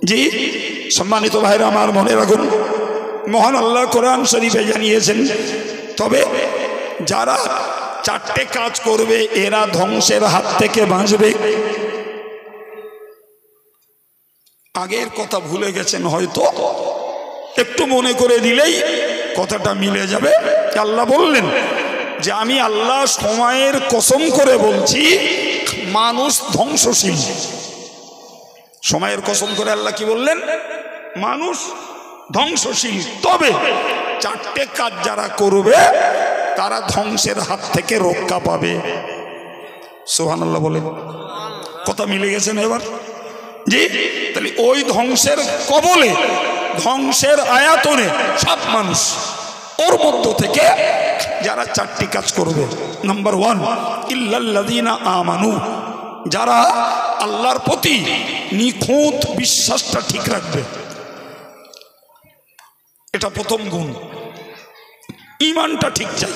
জি সম্মানিত ভাইরা আমার, মনে রাখুন মহান আল্লাহ কোরআন শরীফে জানিয়েছেন, তবে যারা চারটে কাজ করবে এরা ধ্বংসের হাত থেকে বাঁচবে। আগের কথা ভুলে গেছেন হয়তো, একটু মনে করে দিলেই কথাটা মিলে যাবে। আল্লাহ বললেন যে আমি আল্লাহ সময়ের কসম করে বলছি মানুষ ধ্বংসশীল। সময়ের কসম করে আল্লাহ কি বললেন? মানুষ ধ্বংসশীল, তবে চারটে কাজ যারা করবে তারা ধ্বংসের হাত থেকে রক্ষা পাবে। সুবহানাল্লাহ বলেন। কথা মিলে গেছেন এবার? জি, তাহলে ওই ধ্বংসের কবলে, ধ্বংসের আয়াতনে সব মানুষ, ওর মধ্য থেকে যারা চারটি কাজ করবে। নাম্বার 1, ইল্লাল্লাযীনা আমানু, যারা আল্লাহর প্রতি নিখুঁত বিশ্বাসটা ঠিক রাখবে। এটা প্রথম গুণ, ঈমানটা ঠিক চাই,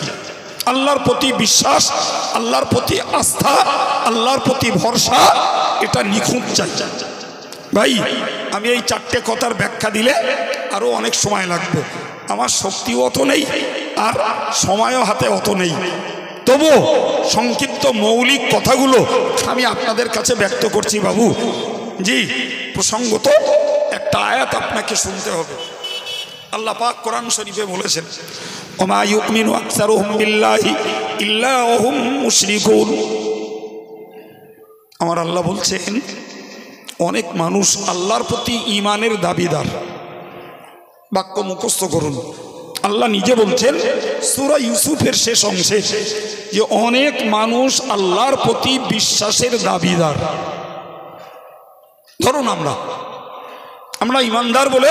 আল্লাহর প্রতি বিশ্বাস, আল্লাহর প্রতি আস্থা, আল্লাহর প্রতি ভরসা, এটা নিখুঁত চাই। ভাই আমি এই চারটে কথার ব্যাখ্যা দিলে আরো অনেক সময় লাগবে, আমার শক্তিও অত নেই আর সময়ও হাতে অত নেই, তবু সংক্ষিপ্ত মৌলিক কথাগুলো আমি আপনাদের কাছে ব্যক্ত করছি বাবু। জি, প্রসঙ্গত একটা আয়াত আপনাকে শুনতে হবে। আল্লাহ পাক কোরআন শরীফে বলেছেন, ওমা ইউমিনু আকসারুহুম বিল্লাহি ইল্লা ওয়াহুম মুশরিকুন। আমার আল্লাহ বলছেন অনেক মানুষ আল্লাহর প্রতি ঈমানের দাবিদার। বাক্য মুখস্থ করুন, আল্লাহ নিজে বলছেন সূরা ইউসুফের শেষ অংশে যে অনেক মানুষ আল্লাহর প্রতি বিশ্বাসের দাবিদার। ধরুন আমরা ঈমানদার বলে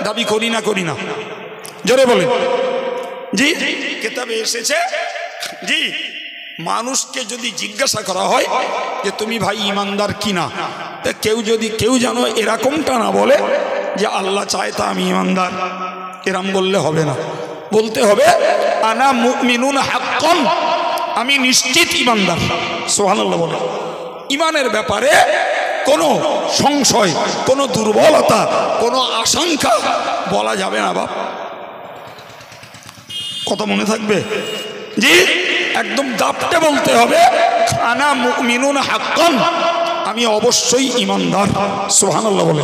দাবি করি না? জোরে বলেন। জি, কিতাবে এসেছে, জি, মানুষকে যদি জিজ্ঞাসা করা হয় যে তুমি ভাই ঈমানদার কিনা, তা কেউ যেন এরকমটা না বলে যে আল্লাহ চায় তা আমি ঈমানদার, এরম বললে হবে না। বলতে হবে আনা মুমিনুন হাক্কান, আমি নিশ্চিত ঈমানদার। সুবহানাল্লাহ বলে। ঈমানের ব্যাপারে কোনো সংশয়, কোনো দুর্বলতা, কোনো আশঙ্কা বলা যাবে না বাপ। কথা মনে থাকবে? জি, একদম দাপটে বলতে হবে আনা মুমিনুন হাক্কান, আমি অবশ্যই ঈমানদার। সুবহানাল্লাহ বলে।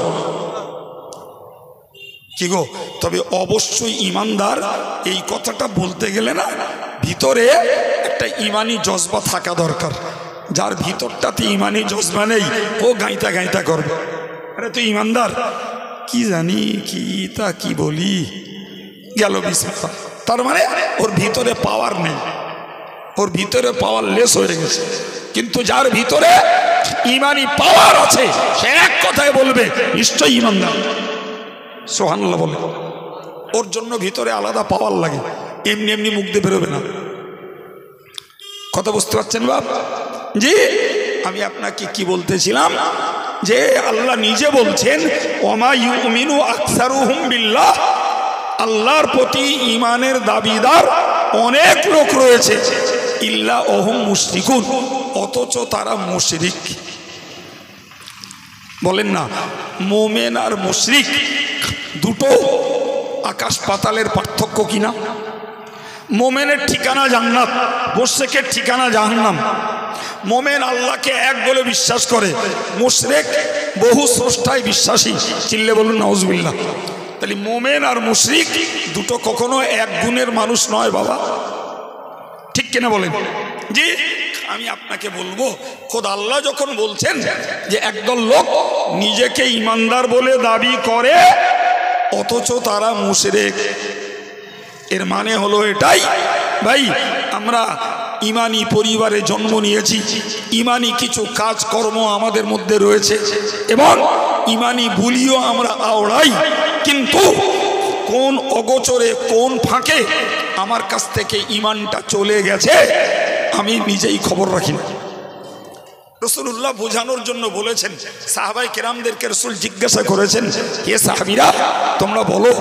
কি গো, তবে অবশ্যই ঈমানদার এই কথাটা বলতে গেলে না ভিতরে একটা ঈমানি জজবা থাকা দরকার। যার ভিতরটাতে ঈমানি জজবা নেই ও গাইতা করবে, আরে তুই ঈমানদার, কি জানি কি বলি গেল বিসমিল্লাহ। তার মানে ওর ভিতরে পাওয়ার নেই, ওর ভিতরে পাওয়ার লেস হয়ে গেছে। কিন্তু যার ভিতরে ঈমানি পাওয়ার আছে সে এক কথায় বলবে নিশ্চয়ই ঈমানদার। সুবহানাল্লাহ বলে। ওর জন্য ভিতরে আলাদা পাওয়ার লাগে, এমনি মুখ দিয়ে বেরোবে না। কথা বুঝতে পারছেন বাপ? জি, আমি আপনাকে কি বলতেছিলাম যে আল্লাহ নিজে বলছেন ওমা ইউমিনু আকসারুহুম বিল্লাহ, আল্লাহর প্রতি ঈমানের দাবিদার অনেক লোক রয়েছে, ইল্লা ওহুম মুশরিকুন, অথচ তারা মুশরিক। বলেন না, মুমিন আর মুশরিক দুটো আকাশ পাতালের পার্থক্য কিনা? মোমেনের ঠিকানা জান্নাত, মুশরিকের ঠিকানা জাহান্নাম। মোমেন আল্লাহকে এক বলে বিশ্বাস করে, মুশরিক বহু স্রষ্টায় বিশ্বাসী। চিল্লে বলুন নাউজুবিল্লাহ। তাহলে মোমেন আর মুশরিক দুটো কখনো এক গুণের মানুষ নয় বাবা, ঠিক কিনা বলেন? জি, আমি আপনাকে বলবো খোদ আল্লাহ যখন বলছেন যে একদল লোক নিজেকে ঈমানদার বলে দাবি করে অথচ তারা মুশরিক, এর মানে হলো এটাই ভাই, আমরা ঈমানি পরিবারে জন্ম নিয়েছি, ঈমানি কিছু কাজকর্ম আমাদের মধ্যে রয়েছে এবং ঈমানি বুলিও আমরা আওড়াই, কিন্তু কোন অগোচরে কোন ফাঁকে আমার কাছ থেকে ঈমানটা চলে গেছে আমি নিজেই খবর রাখি না। রাসূলুল্লাহ বোঝানোর জন্য বলেছেন, সাহাবায়ে কেরামদেরকে রাসূল জিজ্ঞাসা করেছেন, হে সাহাবীরা তোমরা বলো,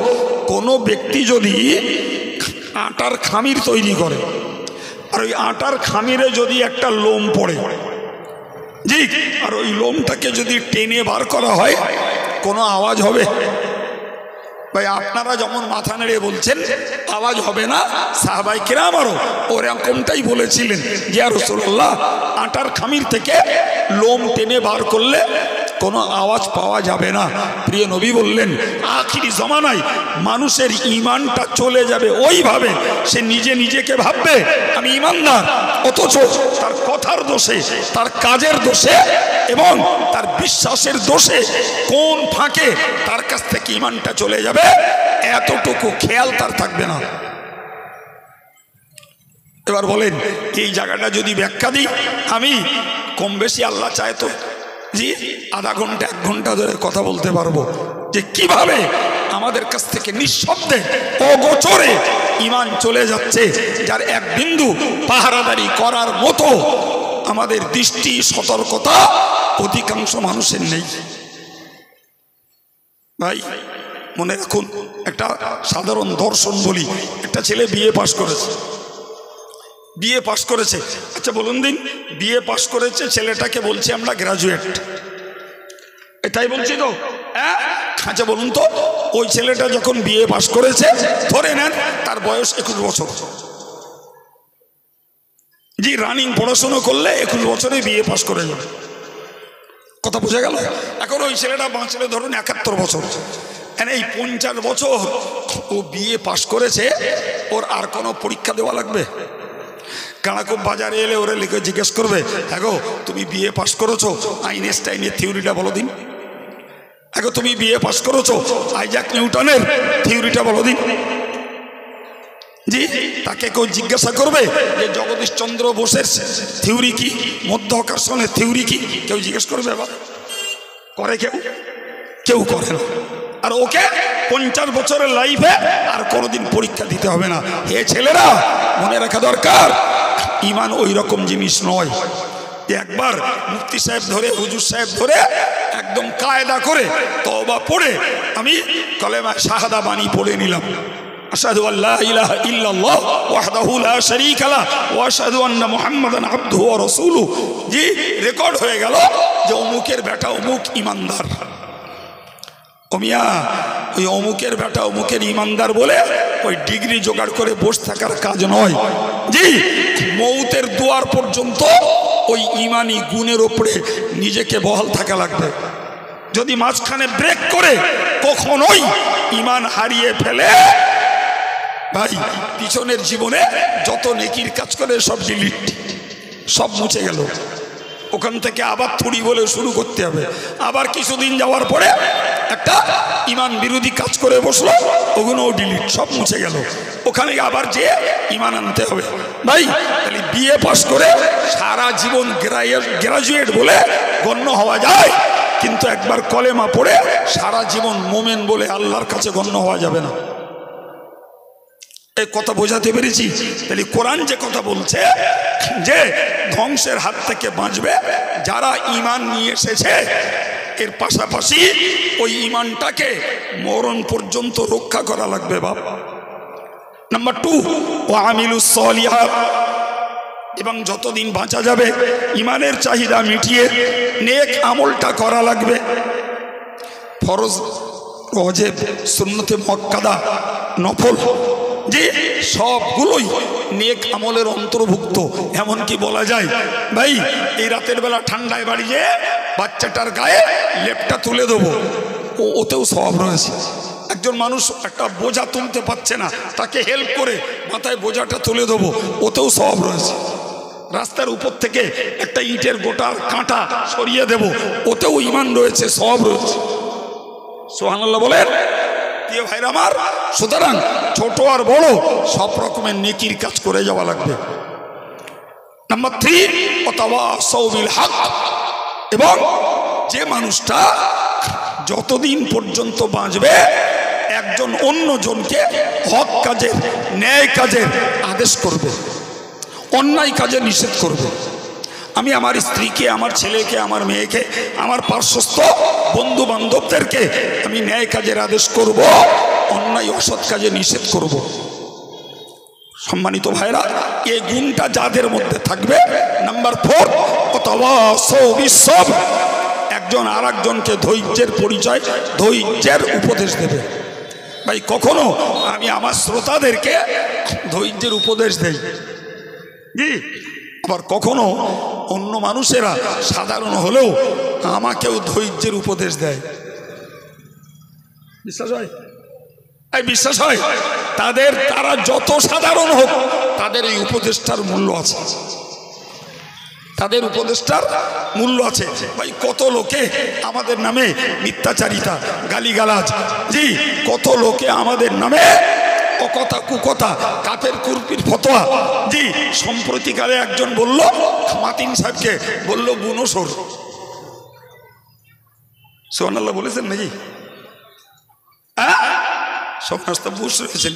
কোনো ব্যক্তি যদি আটার খামির তৈরি করে আর ওই আটার খামিরে যদি একটা লোম পড়ে, জি, আর ওই লোমটাকে যদি টেনে বার করা হয় কোনো আওয়াজ হবে? ভাই আপনারা যেমন মাথা নেড়ে বলছেন আওয়াজ হবে না, সাহাবাই কিরামও ওরকমটাই বলেছিলেন যে ইয়া রাসূলুল্লাহ আটার খামির থেকে লোম টেনে বার করলে কোনো আওয়াজ পাওয়া যাবে না। প্রিয় নবী বললেন আখিরি জমানায় মানুষের ঈমানটা চলে যাবে ওইভাবে, সে নিজে নিজেকে ভাববে আমি ঈমানদার, অথচ তার কথার দোষে, তার কাজের দোষে এবং তার বিশ্বাসের দোষে কোন ফাঁকে তার কাছ থেকে ঈমানটা চলে যাবে এতটুকু খেয়াল তার থাকবে না। এবার বলেন এই জায়গাটা যদি ব্যাখ্যা দিই, আমি কম বেশি আল্লাহ চায় তো জি আধা ঘন্টা 1 ঘন্টা ধরে কথা বলতে পারবো যে কিভাবে আমাদের কাছ থেকে নিঃশব্দে অগোচরে ঈমান চলে যাচ্ছে, যার এক বিন্দু পাহারাদারি করার মতো আমাদের দৃষ্টি সতর্কতা অধিকাংশ মানুষের নেই। ভাই মনে রাখুন, একটা সাধারণ দর্শন বলি, একটা ছেলে বিএ পাশ করেছে, আচ্ছা বলুন দিন, বিএ পাশ করেছে ছেলেটাকে বলছি আমরা গ্রাজুয়েট, এটাই বলছি তো? হ্যাঁ, আচ্ছা বলুন তো ওই ছেলেটা যখন বিএ পাশ করেছে, ধরে নেন তার বয়স 21 বছর, জি রানিং পড়াশুনো করলে 21 বছরে বিএ পাশ করে যাবে, কথা বোঝা গেল? এখন ওই ছেলেটা বাঁচলে ধরুন 71 বছর, এই 50 বছর ও বিএ পাশ করেছে, ওর আর কোনো পরীক্ষা দেওয়া লাগবে? কানাকুব বাজারে এলে ওরা লিখে জিজ্ঞেস করবে হ্যাঁ গো তুমি বিএ পাশ করেছো, আইনস্টাইনের থিওরিটা বলো দিন। হ্যাঁ গো তুমি বিএ পাশ করেছো, আইজাক নিউটনের থিওরিটা বলো দিন। জি তাকে কেউ জিজ্ঞাসা করবে যে জগদীশচন্দ্র বোসের থিওরি কি, মধ্যাকর্ষণের থিওরি কি? কেউ জিজ্ঞেস করবে? আবার করে কেউ করে না। আর ওকে 50 বছরের লাইফে আর কোনোদিন পরীক্ষা দিতে হবে না। হে ছেলেরা, মনে রাখা দরকার ঈমান ওই রকম জিনিস নয় যে একবার মুফতি সাহেব ধরে, হুজুর সাহেব ধরে একদম কায়দা করে তওবা পড়ে আমি কলেমা শাহাদা বাণী পড়ে নিলাম, আশহাদু আল্লা ইলাহা ইল্লাল্লাহ ওয়াহদাহু লা শারীকা লাহু ওয়া আশহাদু আন্না মুহাম্মাদান আবদুহু ওয়া রাসূলুহু, জি রেকর্ড হয়ে গেল যে অমুকের বেটা অমুক ঈমানদার। ওমিয়া ওই অমুকের বেটা অমুকের ঈমানদার বলে ওই ডিগ্রি জোগাড় করে বসে থাকার কাজ নয়। জি মৌতের দুয়ার পর্যন্ত ওই ঈমানি গুণের উপরে নিজেকে বহাল থাকা লাগবে। যদি মাঝখানে ব্রেক করে কখনোই ঈমান হারিয়ে ফেলে, ভাই পিছনের জীবনে যত নেকির কাজ করে সব ডিলিট, সব মুছে গেল। ওখান থেকে আবার থুড়ি বলে শুরু করতে হবে, আবার কিছুদিন যাওয়ার পরে একটা ঈমান বিরোধী কাজ করে বসলো, ওগুলোও ডিলিট, সব মুছে গেল। ওখানে আবার যে ঈমান আনতে হবে। ভাই তাহলে বিএ পাস করে সারা জীবন গ্রাজুয়েট বলে গণ্য হওয়া যায়, কিন্তু একবার কলেমা পড়ে সারা জীবন মোমেন বলে আল্লাহর কাছে গণ্য হওয়া যাবে না। এই কথা বোঝাতে পেরেছি? তাহলে কোরআন যে কথা বলছে যে ধ্বংসের হাত থেকে বাঁচবে যারা ঈমান নিয়ে এসেছে, এর পাশাপাশি ওই ঈমানটাকে মরণ পর্যন্ত রক্ষা করা লাগবে। বাবা নাম্বার 2, ওয়া আমিলুস সলিহাত, এবং যতদিন বাঁচা যাবে ঈমানের চাহিদা মিটিয়ে নেক আমলটা করা লাগবে। ফরজ, ওয়াজিব, সুন্নতে মুআক্কাদা, নফল, যে সবগুলোই নেক আমলের অন্তর্ভুক্ত। এমনকি বলা যায় ভাই এই রাতের বেলা ঠান্ডায় বাড়ি যেয়ে বাচ্চাটার গায়ে লেপটা তুলে দেবো, ওতেও সওয়াব রয়েছে। একজন মানুষ একটা বোঝা তুলতে পারছে না, তাকে হেল্প করে মাথায় বোঝাটা তুলে দেবো, ওতেও সওয়াব রয়েছে। রাস্তার উপর থেকে একটা ইটের গোটার কাঁটা সরিয়ে দেব, ওতেও ঈমান রয়েছে, সওয়াব রয়েছে। সুবহানাল্লাহ বলেন প্রিয় ভাইরা আমার। সুতরাং ছোট আর বড় সব রকমের নেকির কাজ করে যাওয়া লাগবে। নাম্বার 3, ওয়াতাওয়াসাউ বিল হক, এবং যে মানুষটা যতদিন পর্যন্ত বাঁচবে একজন অন্যজনকে হক কাজের, ন্যায় কাজের আদেশ করবে, অন্যায় কাজে নিষেধ করবে। আমি আমার স্ত্রীকে, আমার ছেলেকে, আমার মেয়েকে, আমার পার্শ্বস্থ বন্ধু বান্ধবদেরকে আমি ন্যায় কাজের আদেশ করব, অন্যায় অসৎ কাজে নিষেধ করব। সম্মানিত ভাইরা, এই গুণটা যাদের মধ্যে থাকবে। নাম্বার 4, ওয়াতাওয়াসাউ বিস-সাবর, একজন আর একজনকে ধৈর্যের পরিচয়, ধৈর্যের উপদেশ দেবে। ভাই কখনো আমি আমার শ্রোতাদেরকে ধৈর্যের উপদেশ দেই জি, আবার কখনো অন্য মানুষেরা সাধারণ হলেও আমাকেও ধৈর্যের উপদেশ দেয়। বিশ্বাস হয়? এই বিশ্বাস হয়? তারা যত সাধারণ হোক তাদের এই উপদেশটার মূল্য আছে, তাদের উপদেশটার মূল্য আছে। ভাই কত লোকে আমাদের নামে মিথ্যাচারিতা, গালিগালাজ, জি কত লোকে আমাদের নামে অকথা কুকথা, কাফের কুরপির ফতোয়া, জি সম্প্রতিকালে একজন বলল মাতিন সাহেবকে বলল বুনসর। সুবহানাল্লাহ বলেছেন নাকি? সমস্ত বুঝ রয়েছেন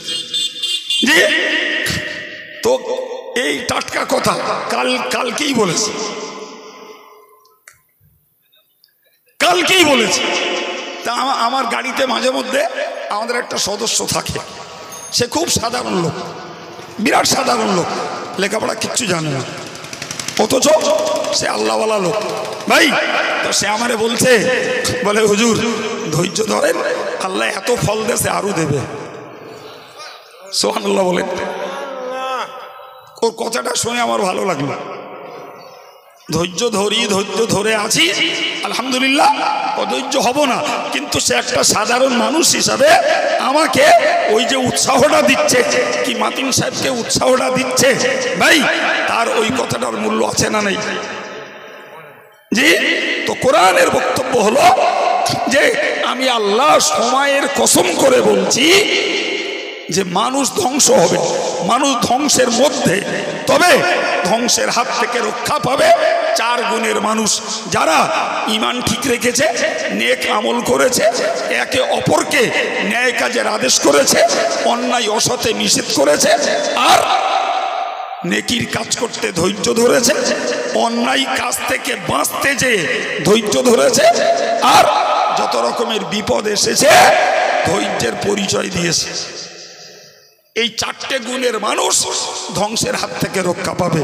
জি। তো এই টাটকা কথা কালকেই বলেছে, কালকেই বলেছে। তা আমার গাড়িতে মাঝে মধ্যে আমাদের একটা সদস্য থাকে, সে খুব সাধারণ লোক, বিরাট সাধারণ লোক, লেখাপড়া কিচ্ছু জানে না, অথচ সে আল্লাহওয়ালা লোক। ভাই তো সে আমারে বলছে, বলে হুজুর ধৈর্য ধরেন, আল্লাহ এত ফল দেশে আরো দেবে। সুবহানাল্লাহ বলেন। ওর কথাটা শুনে আমার ভালো লাগলো। ধৈর্য ধরি, ধৈর্য ধরে আছি আলহামদুলিল্লাহ, অধৈর্য হব না, কিন্তু সে একটা সাধারণ মানুষ হিসাবে আমাকে ওই যে উৎসাহটা দিচ্ছে, কি মাতিন সাহেবকে উৎসাহটা দিচ্ছে, ভাই তার ওই কথাটার মূল্য আছে না নেই? জি। তো কোরআনের বক্তব্য হলো যে আমি আল্লাহ সময়ের কসম করে বলছি যে মানুষ ধ্বংস হবে, মানুষ ধ্বংসের মধ্যে, তবে ধ্বংসের হাত থেকে রক্ষা পাবে চার গুণের মানুষ, যারা ঈমান ঠিক রেখেছে, নেক আমল করেছে, একে অপরকে ন্যায় কাজের আদেশ করেছে, অন্যায় অসতে নিষেধ করেছে, আর নেকির কাজ করতে ধৈর্য ধরেছে, অন্যায় কাজ থেকে বাঁচতে যে ধৈর্য ধরেছে, আর যত রকমের বিপদ এসেছে ধৈর্যের পরিচয় দিয়েছে। এই চারটে গুণের মানুষ ধ্বংসের হাত থেকে রক্ষা পাবে।